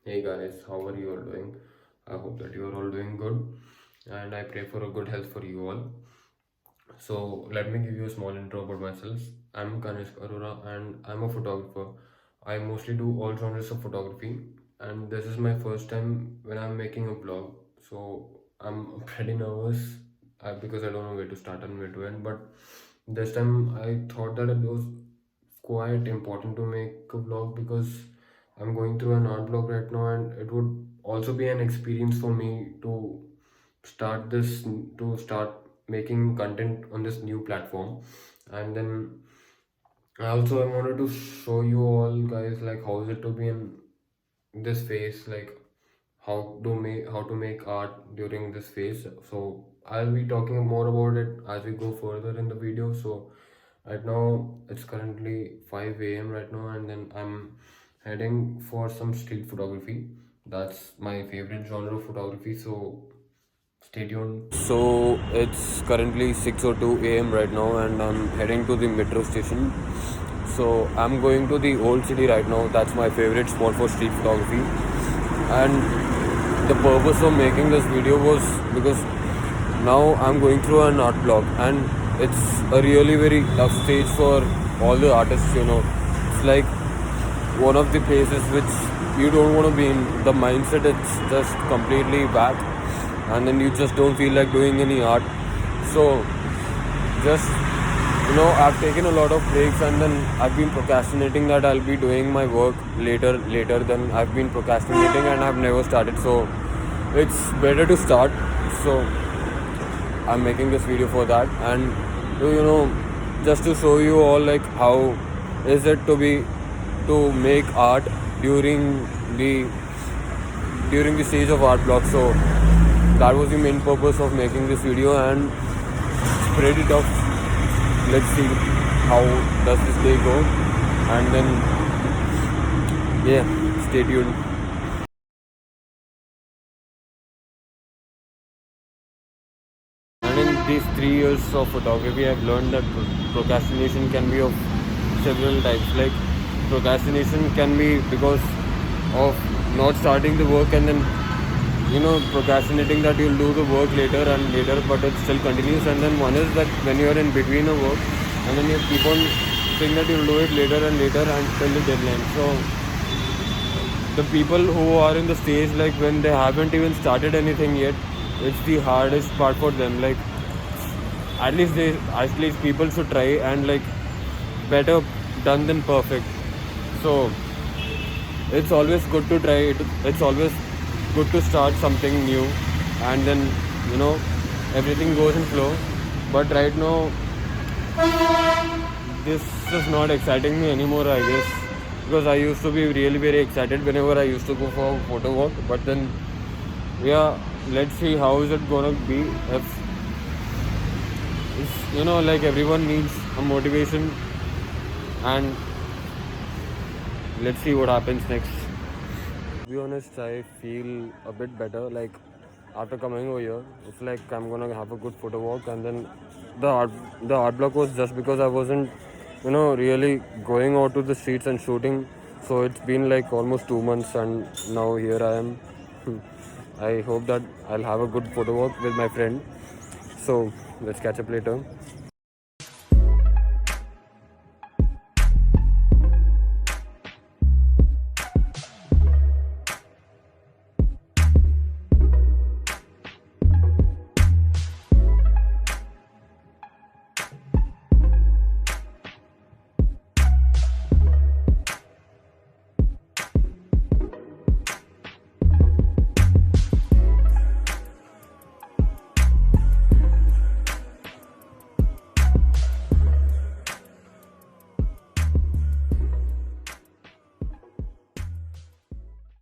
Hey guys, how are you all doing? I hope that you are all doing good and I pray for a good health for you all. So, let me give you a small intro about myself. I'm Kanishk Arora and I'm a photographer. I mostly do all genres of photography and this is my first time when I'm making a vlog. So, I'm pretty nervous because I don't know where to start and where to end. But this time I thought that it was quite important to make a vlog because I'm going through an art block right now, and it would also be an experience for me to start making content on this new platform. And then I wanted to show you all guys like how is it to be in this phase, like how to make art during this phase. So I'll be talking more about it as we go further in the video. So right now it's currently 5 a.m. right now, and then I'm heading for some street photography. That's my favorite genre of photography, so stay tuned. So it's currently 6:02 a.m. right now, and I'm heading to the metro station. So I'm going to the old city right now. That's my favorite spot for street photography. And the purpose of making this video was because now I'm going through an art block, and it's a really very tough stage for all the artists. It's like one of the places which you don't want to be in. The mindset it's just completely back, and then you just don't feel like doing any art. So just I've taken a lot of breaks, and then I've been procrastinating that I'll be doing my work later than I've been procrastinating, and I've never started. So it's better to start. So I'm making this video for that, and just to show you all like how is it to make art during the during the stage of art block. So that was the main purpose of making this video, and spread it off. Let's see how does this day go, and then stay tuned. And in these 3 years of photography, I've learned that procrastination can be of several types. Like procrastination can be because of not starting the work, and then procrastinating that you'll do the work later, but it still continues. And then one is that when you're in between a work, and then you keep on saying that you'll do it later until the deadline. So the people who are in the stage, like when they haven't even started anything yet, it's the hardest part for them. Like at least people should try, and like better done than perfect. So it's always good to try it. It's always good to start something new, and then everything goes in flow. But right now this is not exciting me anymore, I guess, because I used to be really very excited whenever I used to go for photo walk. But then let's see how is it gonna be. If like everyone needs a motivation, and let's see what happens next. To be honest, I feel a bit better. Like after coming over here, it's like I'm gonna have a good photo walk, and then the art block was just because I wasn't, really going out to the streets and shooting. So it's been like almost 2 months, and now here I am. I hope that I'll have a good photo walk with my friend. So let's catch up later.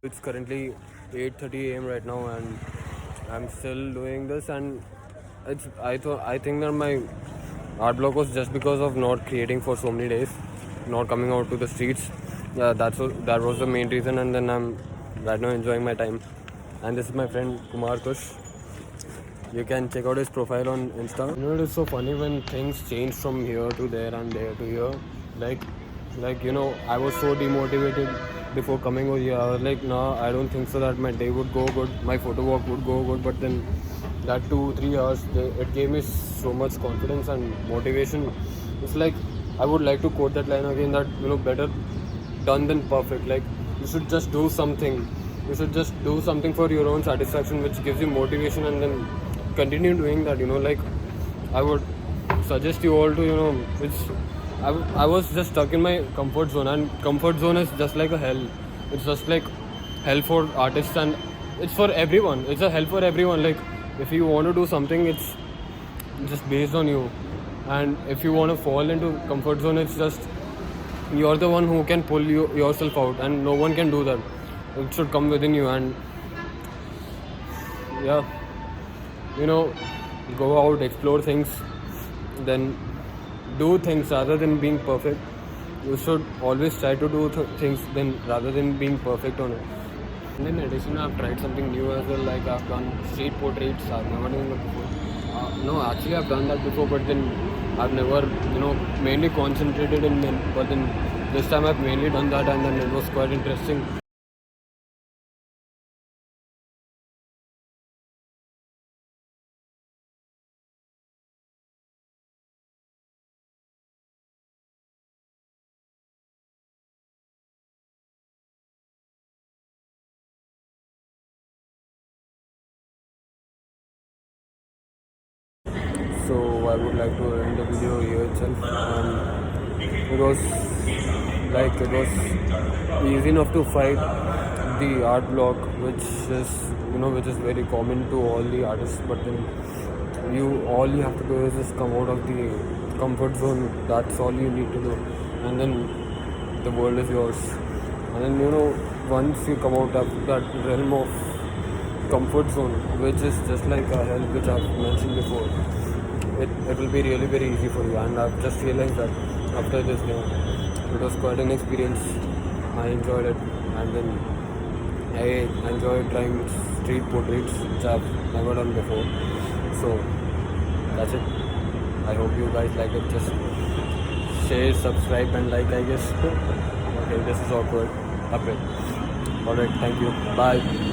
It's currently 8:30 a.m. right now, and I'm still doing this. And I think that my art block was just because of not creating for so many days, not coming out to the streets. Yeah, that was the main reason. And then I'm right now enjoying my time. And this is my friend Kumar Kush. You can check out his profile on Insta. It is so funny when things change from here to there and there to here. Like I was so demotivated before coming over here. I was like, nah, I don't think so that my day would go good, my photo walk would go good. But then that 2-3 hours, it gave me so much confidence and motivation. It's like I would like to quote that line again, that better done than perfect. Like, you should just do something. You should just do something for your own satisfaction, which gives you motivation, and then continue doing that. Like I would suggest you all to which I was just stuck in my comfort zone, and comfort zone is just like a hell. It's just like hell for artists, and it's for everyone. It's a hell for everyone. Like, if you want to do something, it's just based on you, and if you want to fall into comfort zone, it's just you're the one who can pull yourself out, and no one can do that. It should come within you. And yeah, go out, explore things, then do things rather than being perfect. You should always try to do things then rather than being perfect on it. And in addition, I've tried something new as well. Like, I've done street portraits. I've never done that before. No, actually I've done that before, but then I've never mainly concentrated in men. But then this time I've mainly done that, and then it was quite interesting. So I would like to end the video here itself. It was easy enough to fight the art block, which is very common to all the artists. But then all you have to do is just come out of the comfort zone. That's all you need to do, and then the world is yours. And then once you come out of that realm of comfort zone, which is just like a hell, which I've mentioned before, it will be really very easy for you. And I've just realized that after this day, it was quite an experience. I enjoyed it, and then I enjoyed trying street portraits, which I've never done before. So that's it. I hope you guys like it. Just share, subscribe, and like, I guess. Okay, this is awkward. Okay. Alright, thank you. Bye.